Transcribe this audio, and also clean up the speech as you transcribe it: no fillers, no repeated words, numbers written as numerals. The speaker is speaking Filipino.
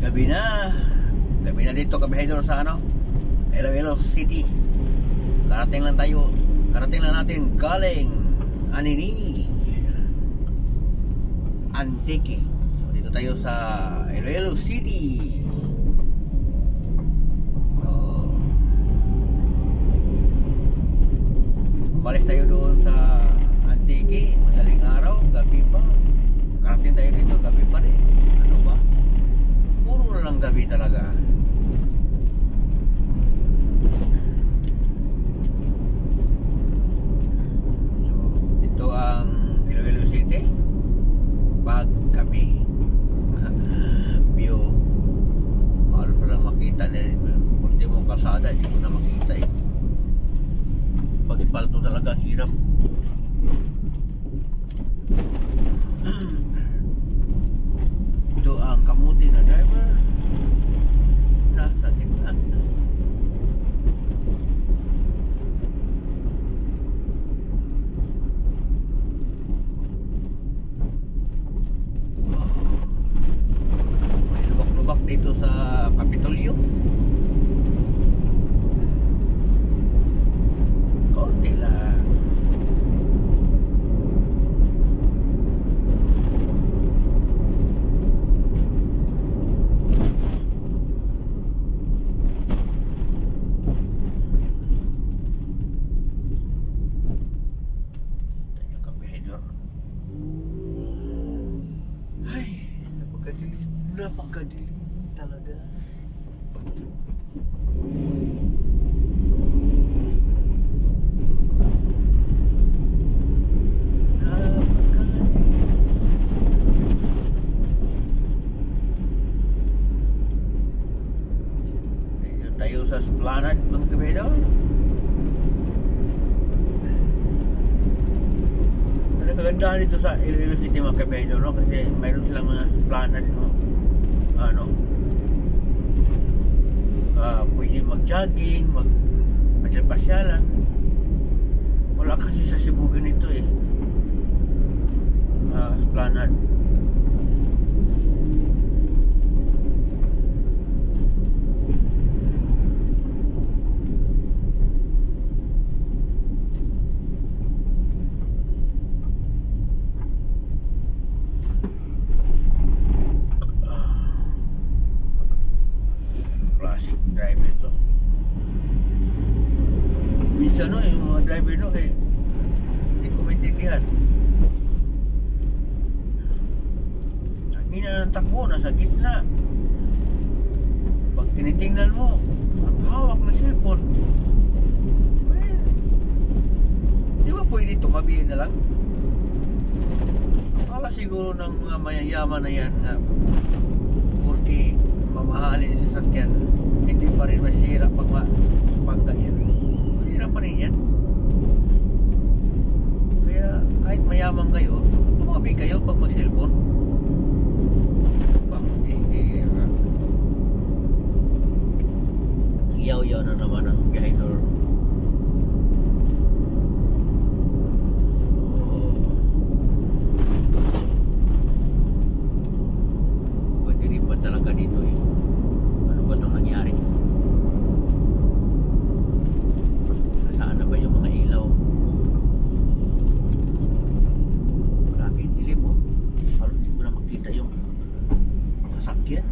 Gabi na. Gabi na dito, kabihedor sa ano, Iloilo City. Karating lang tayo. Karating lang natin galing Anini, Antique. So dito tayo sa Iloilo City. So balik tayo doon sa Antique. Madaling araw, gabi pa. Karating tayo dito, gabi pa rin. Ano ba? Puro na lang gabi talaga. So, ito ang Iloilo City pag gabi. View. Mahal pa lang makita na ultimong kalsada, hindi ko na makita eh. Pag ipalto talaga hirap. Ito ang kamuti na driver. Nasa gitna. May lubak-lubak dito sa Kapitolyo. Konti lang. Napakadilim talaga. Dito tayo sa Esplanade, mga kabedor. Ano kagandahan dito sa Iloilo City, mga kabedor, no? Kasi mayroon silang mga Esplanade, no? Ano, pwede mag-jogging, mag-pasyalan. Wala kasi sa Cebu ganito eh. Esplanade. Driver ito. Minsan no, yung mga driver no, kaya hindi ko maintindihan. Ang hina ng takbo, nasa gitna. Pag tinitingnan mo, ang hawak na cellphone. Well, di ba pwede tumabihin na lang? Akala siguro ng mga mayayaman na yan na porque mamahalin sa sasakyan, hindi pa rin masira pag ganyan. Masira pa rin yan. Kaya kahit mayaman kayo, tumabi kayo pag mag-cellphone. Pang-ihira. Yaw-yaw na naman ang behedor. Pwede rin ba talaga dito eh? Ano ba itong nangyari? Saan na ba yung mga ilaw? Grabe yung dilim oh. Halos hindi ko na makita yung sasakyan.